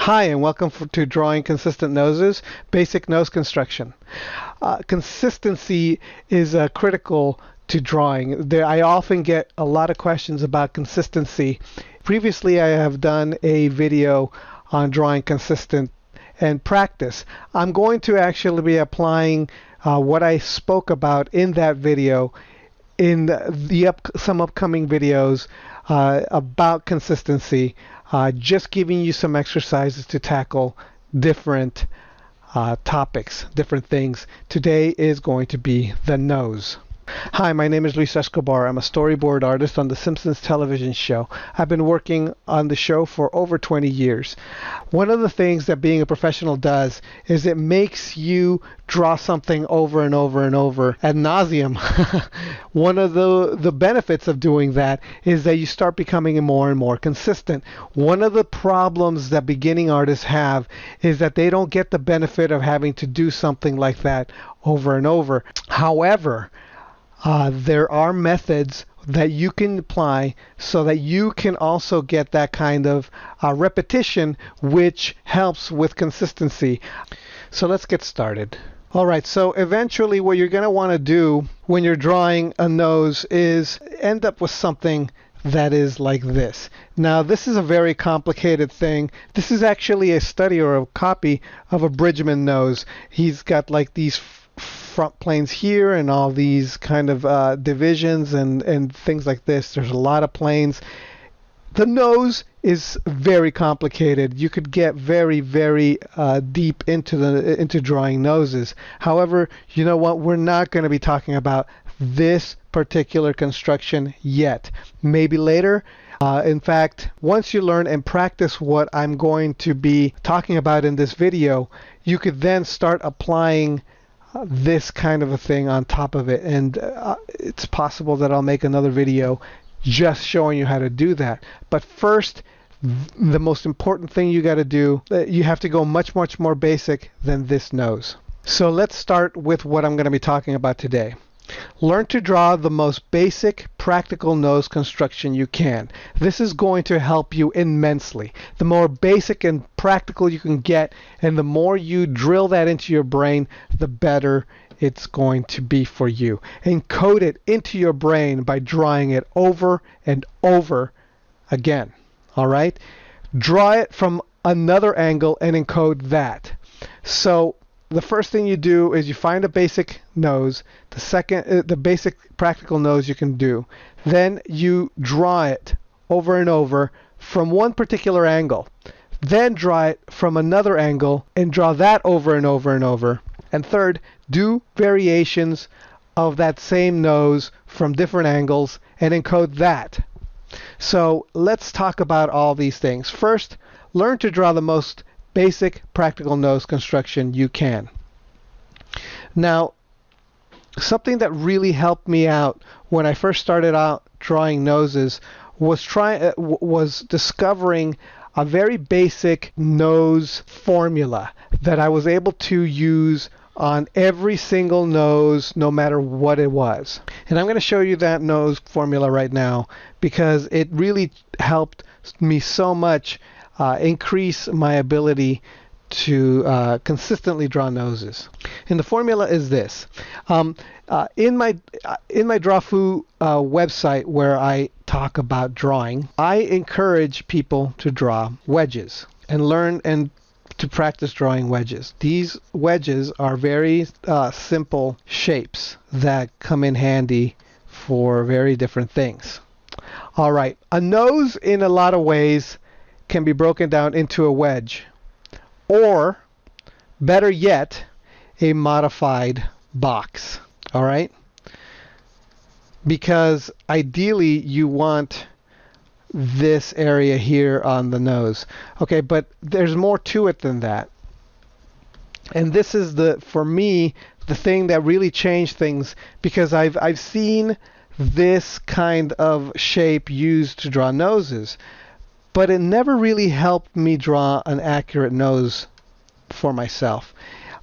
Hi, and welcome to Drawing Consistent Noses, Basic Nose Construction. Consistency is critical to drawing. I often get a lot of questions about consistency. Previously, I have done a video on drawing consistent and practice. I'm going to actually be applying what I spoke about in that video in some upcoming videos about consistency. Just giving you some exercises to tackle different topics, different things. Today is going to be the nose. Hi, my name is Escobar. I'm a storyboard artist on the Simpsons television show. I've been working on the show for over 20 years. One of the things that being a professional does is it makes you draw something over and over and over ad nauseum. One of the benefits of doing that is that you start becoming more and more consistent. One of the problems that beginning artists have is that they don't get the benefit of having to do something like that over and over. However, there are methods that you can apply so that you can also get that kind of repetition, which helps with consistency. So let's get started. All right, so eventually what you're going to want to do when you're drawing a nose is end up with something that is like this. Now, this is a very complicated thing. This is actually a study or a copy of a Bridgman nose. He's got like these front planes here and all these kind of divisions and things like this. There's a lot of planes. The nose is very complicated. You could get very deep into drawing noses. However, you know what? We're not going to be talking about this particular construction yet. Maybe later. In fact, once you learn and practice what I'm going to be talking about in this video, you could then start applying this kind of a thing on top of it, and it's possible that I'll make another video just showing you how to do that. But first, the most important thing you got to do, you have to go much more basic than this nose. So let's start with what I'm going to be talking about today. Learn to draw the most basic practical nose construction you can. This is going to help you immensely. The more basic and practical you can get, and the more you drill that into your brain, the better it's going to be for you. Encode it into your brain by drawing it over and over again. All right? Draw it from another angle and encode that. So the first thing you do is you find a basic nose, the basic practical nose you can do. Then you draw it over and over from one particular angle. Then draw it from another angle and draw that over and over and over. And third, do variations of that same nose from different angles and encode that. So let's talk about all these things. First, learn to draw the most basic practical nose construction you can. Now, something that really helped me out when I first started out drawing noses was discovering a very basic nose formula that I was able to use on every single nose, no matter what it was. And I'm going to show you that nose formula right now because it really helped me so much increase my ability to consistently draw noses. And the formula is this. In my Drawfoo website where I talk about drawing, I encourage people to draw wedges and learn and to practice drawing wedges. These wedges are very simple shapes that come in handy for very different things. All right, a nose in a lot of ways can be broken down into a wedge, or better yet, a modified box. All right, because ideally you want this area here on the nose. Okay, but there's more to it than that. And this is for me, the thing that really changed things, because I've seen this kind of shape used to draw noses, but it never really helped me draw an accurate nose for myself.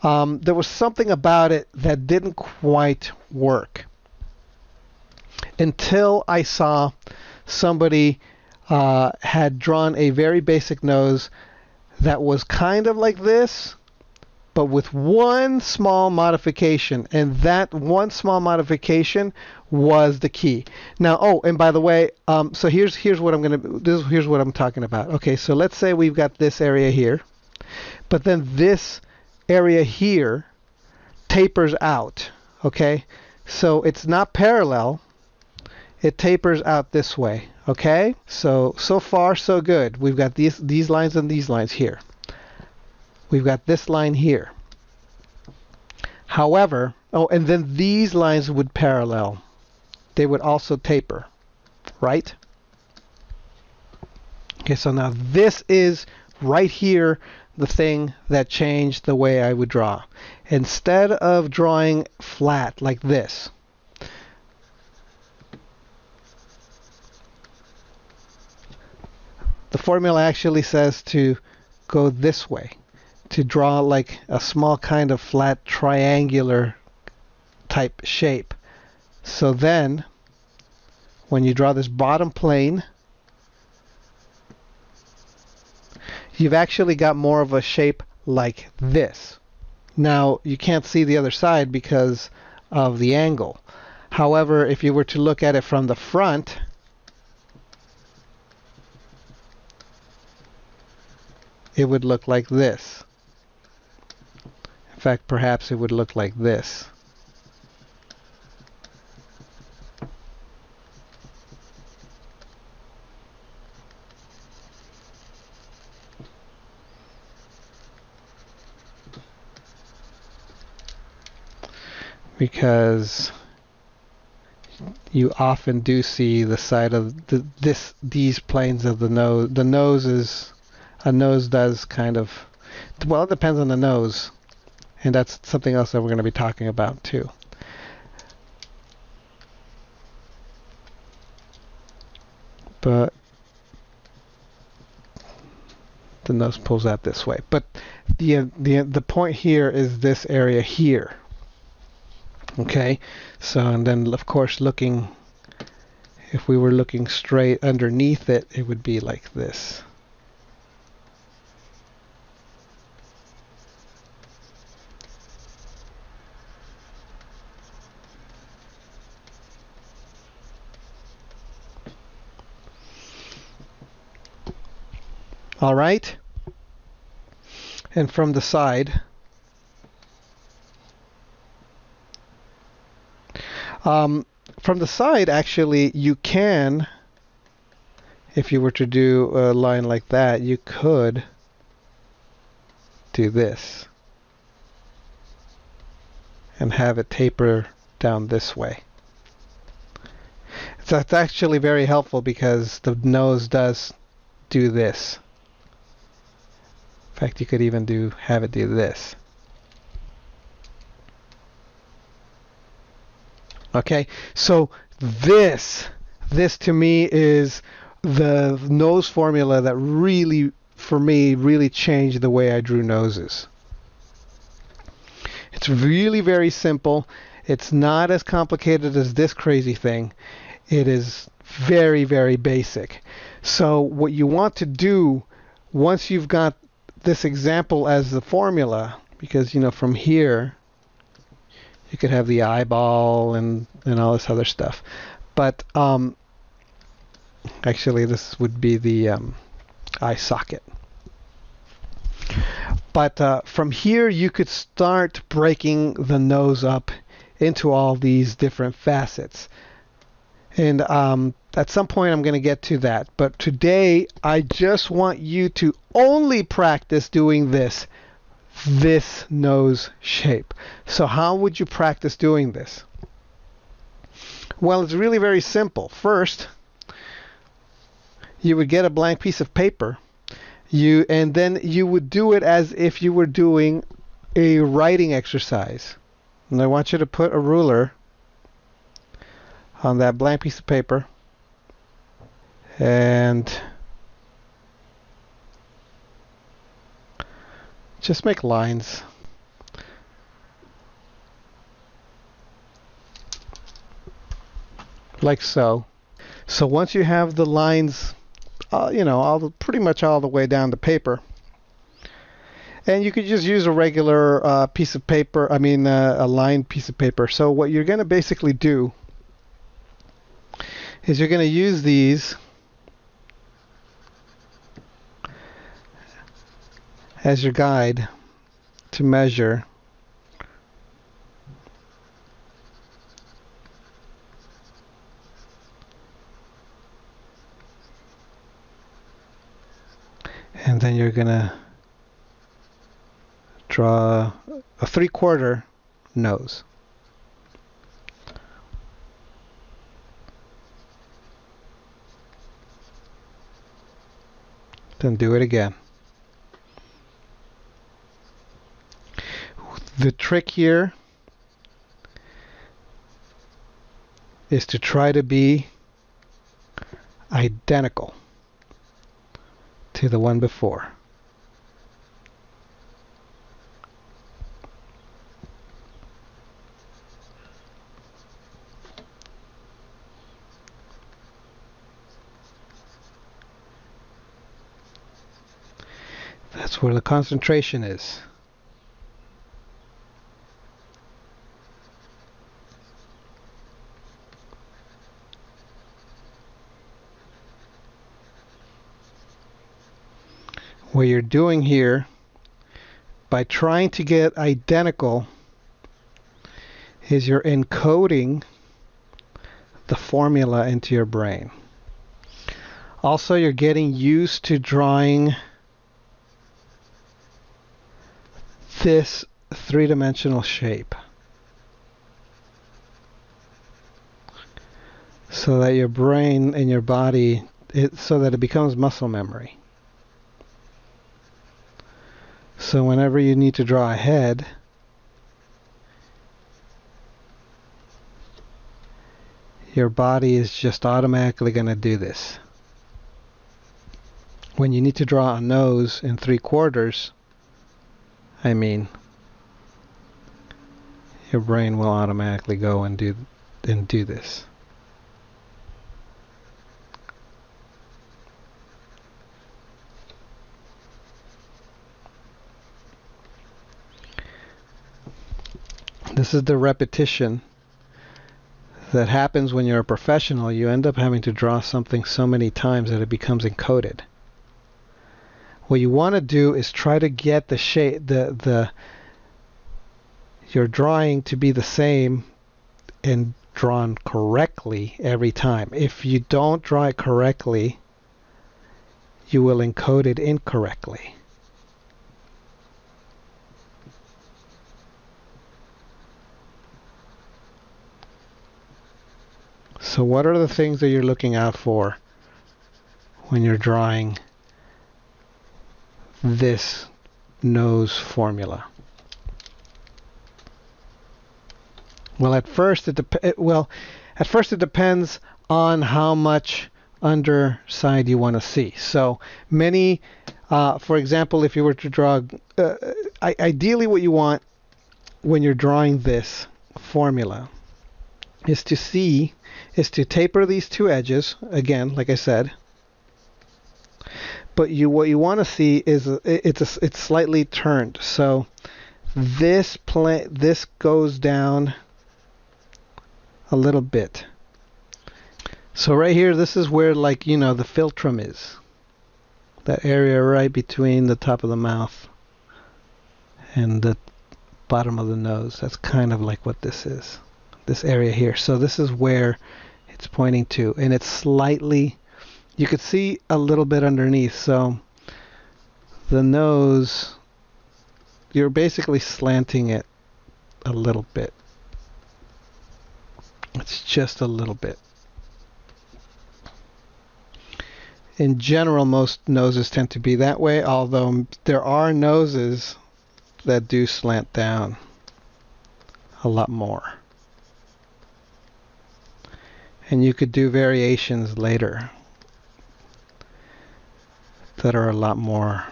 There was something about it that didn't quite work until I saw somebody had drawn a very basic nose that was kind of like this, but with one small modification, and that one small modification was the key. Now, oh, and by the way, so here's what here's what I'm talking about. Okay, so let's say we've got this area here, but then this area here tapers out. Okay, so it's not parallel, it tapers out this way. Okay, so far so good. We've got these lines and these lines here. We've got this line here. However, oh, and then these lines would parallel. They would also taper, right? Okay, so now this is right here the thing that changed the way I would draw. Instead of drawing flat like this, the formula actually says to go this way, to draw like a small kind of flat triangular type shape. So then when you draw this bottom plane, you've actually got more of a shape like this. Now you can't see the other side because of the angle. However, if you were to look at it from the front, it would look like this. In fact, perhaps it would look like this. Because you often do see the side of these planes of the nose. A nose does kind of, well, it depends on the nose, and that's something else that we're going to be talking about too. But the nose pulls out this way. But the point here is this area here. Okay, so and then of course if we were looking straight underneath it, it would be like this. All right, and from the side, actually, you can, if you were to do a line like that, you could do this and have it taper down this way. So that's actually very helpful because the nose does do this. In fact, you could even have it do this. Okay, so this to me is the nose formula that really, for me, really changed the way I drew noses. It's really very simple. It's not as complicated as this crazy thing. It is very, very basic. So what you want to do once you've got this example as the formula, because from here you could have the eyeball and all this other stuff. But actually this would be the eye socket. But from here you could start breaking the nose up into all these different facets. And at some point I'm going to get to that. But today I just want you to only practice doing this nose shape. So how would you practice doing this? Well, it's really very simple. First, you would get a blank piece of paper, and then you would do it as if you were doing a writing exercise. And I want you to put a ruler on that blank piece of paper and just make lines. Like so. So once you have the lines, pretty much all the way down the paper, And you could just use a regular piece of paper, a lined piece of paper. So what you're going to basically do is you're going to use these as your guide to measure. And then you're going to draw a 3/4 nose. Then do it again. The trick here is to try to be identical to the one before. That's where the concentration is. What you're doing here, by trying to get identical, is you're encoding the formula into your brain. Also, you're getting used to drawing this three-dimensional shape, so that your brain and your body, so that it becomes muscle memory. So whenever you need to draw a head, your body is just automatically going to do this. When you need to draw a nose in 3/4, your brain will automatically go and do this. This is the repetition that happens when you're a professional. You end up having to draw something so many times that it becomes encoded. What you want to do is try to get the shape, your drawing to be the same and drawn correctly every time. If you don't draw it correctly, you will encode it incorrectly. So what are the things that you're looking out for when you're drawing this nose formula? Well, at first it depends on how much underside you want to see. So many, for example, if you were to draw, ideally what you want when you're drawing this formula is to taper these two edges, again, like I said. But what you want to see is it's slightly turned. So this goes down a little bit. So right here, this is where, the philtrum is. That area right between the top of the mouth and the bottom of the nose. That's kind of like what this is. This area here. So this is where it's pointing to, and it's slightly, you could see a little bit underneath. So the nose, you're basically slanting it a little bit. It's just a little bit. In general, most noses tend to be that way, although there are noses that do slant down a lot more. And you could do variations later that are a lot more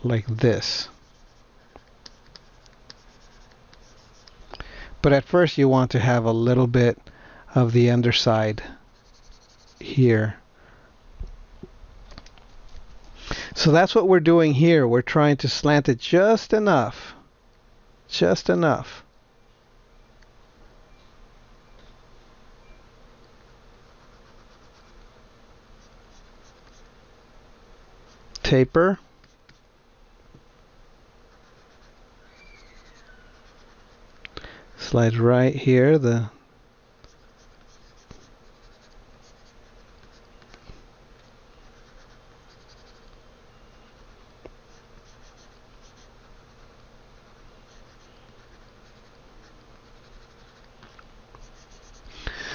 like this. But at first you want to have a little bit of the underside here. So that's what we're doing here. We're trying to slant it just enough. Just enough. Taper. Slide right here.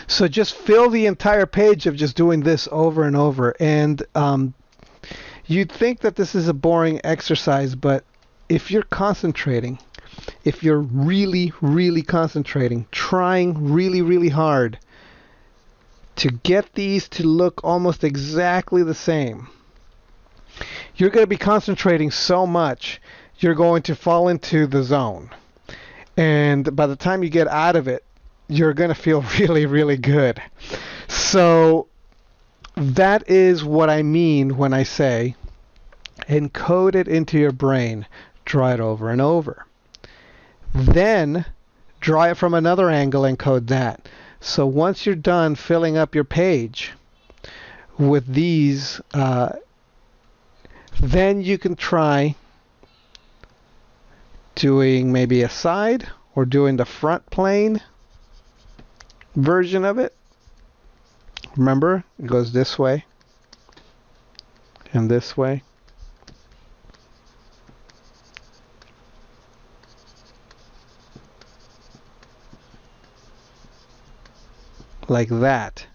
So just fill the entire page of just doing this over and over. And you'd think that this is a boring exercise, but if you're concentrating, if you're really, really concentrating, trying really, really hard to get these to look almost exactly the same, you're going to be concentrating so much, you're going to fall into the zone. And by the time you get out of it, you're going to feel really, really good. So that is what I mean when I say encode it into your brain, draw it over and over. Then draw it from another angle and code that. So once you're done filling up your page with these, then you can try doing maybe a side or doing the front plane version of it. Remember, it goes this way and this way. Like that.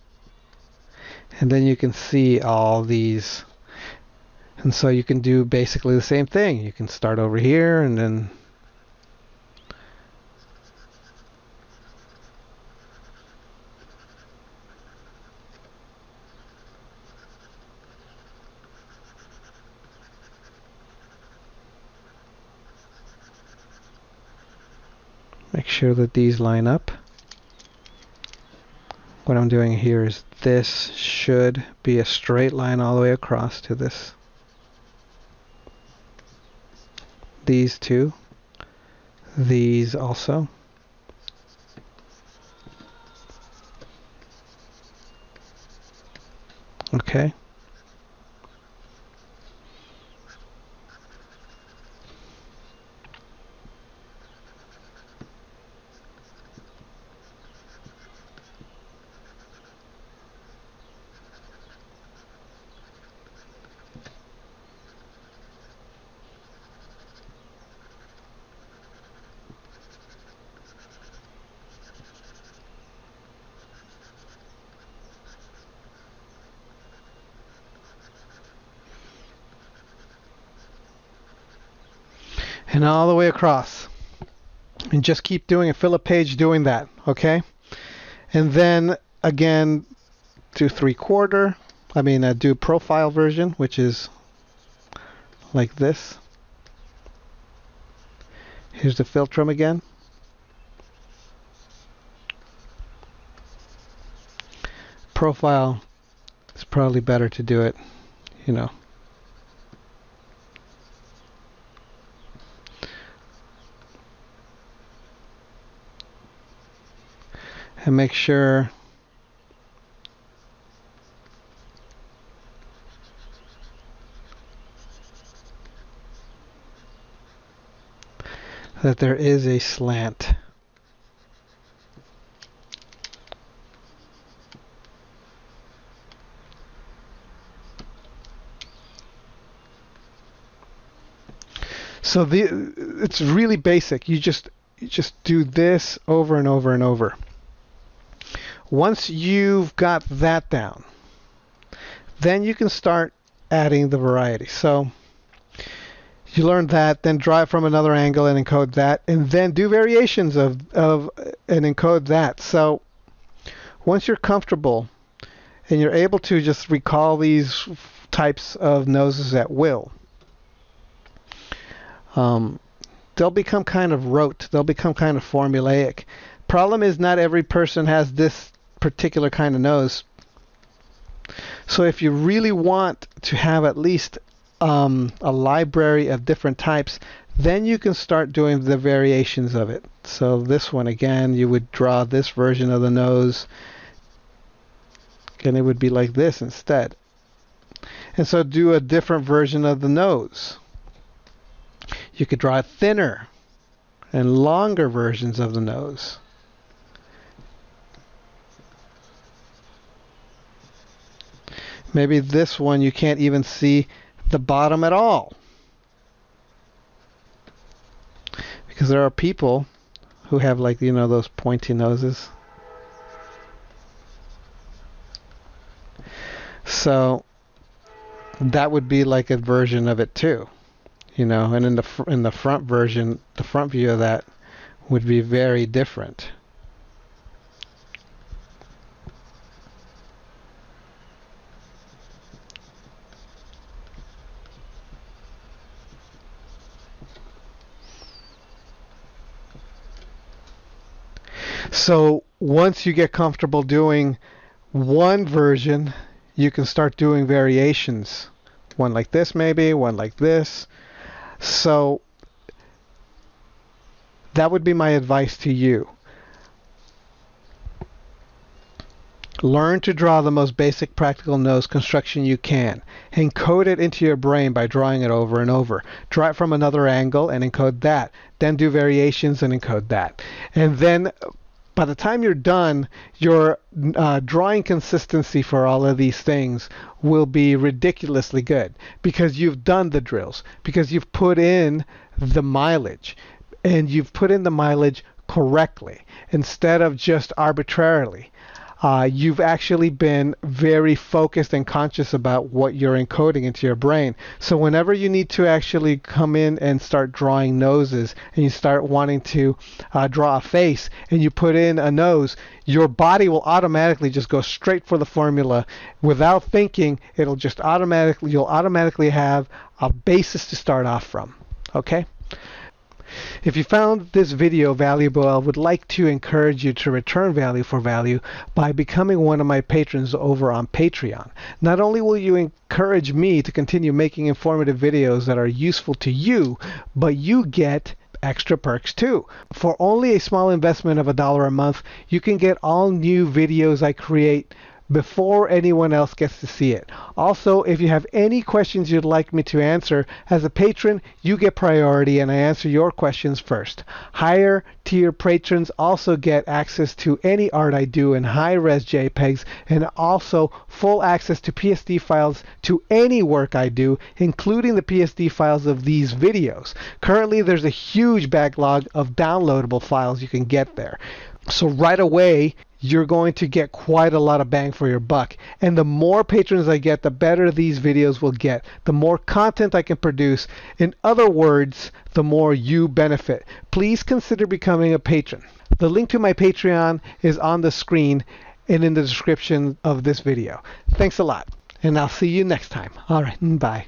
And then you can see all these. And so you can do basically the same thing. You can start over here and then make sure that these line up. What I'm doing here is this should be a straight line all the way across to this. These two. These also. Okay. And all the way across. And just keep doing it. Fill a page doing that. Okay? And then again, do 3/4. Do profile version, which is like this. Here's the filtrum again. Profile, it's probably better to do it, And make sure that there is a slant. So it's really basic. You just do this over and over and over. Once you've got that down, then you can start adding the variety. So you learn that, then draw it from another angle and encode that, and then do variations of and encode that. So once you're comfortable and you're able to just recall these types of noses at will, they'll become kind of rote. They'll become kind of formulaic. Problem is, not every person has this particular kind of nose. So if you really want to have at least a library of different types, then you can start doing the variations of it. So this one, again, you would draw this version of the nose, and it would be like this instead. And so do a different version of the nose. You could draw thinner and longer versions of the nose. Maybe this one you can't even see the bottom at all, because there are people who have, like, you know, those pointy noses. So that would be like a version of it too, you know. And in the front version, the front view of that would be very different. So once you get comfortable doing one version, you can start doing variations. One like this, maybe, one like this. So that would be my advice to you. Learn to draw the most basic practical nose construction you can. Encode it into your brain by drawing it over and over. Draw it from another angle and encode that. Then do variations and encode that. And then by the time you're done, your drawing consistency for all of these things will be ridiculously good, because you've done the drills, because you've put in the mileage, and you've put in the mileage correctly instead of just arbitrarily. You've actually been very focused and conscious about what you're encoding into your brain. So whenever you need to actually come in and start drawing noses, and you start wanting to draw a face, and you put in a nose, your body will automatically just go straight for the formula without thinking. It'll just you'll automatically have a basis to start off from. Okay? If you found this video valuable, I would like to encourage you to return value for value by becoming one of my patrons over on Patreon. Not only will you encourage me to continue making informative videos that are useful to you, but you get extra perks too. For only a small investment of $1 a month, you can get all new videos I create before anyone else gets to see it. Also, if you have any questions you'd like me to answer, as a patron, you get priority and I answer your questions first. Higher tier patrons also get access to any art I do in high-res JPEGs, and also full access to PSD files to any work I do, including the PSD files of these videos. Currently, there's a huge backlog of downloadable files you can get there. So right away, you're going to get quite a lot of bang for your buck. And the more patrons I get, the better these videos will get. The more content I can produce. In other words, the more you benefit. Please consider becoming a patron. The link to my Patreon is on the screen and in the description of this video. Thanks a lot, and I'll see you next time. All right, bye.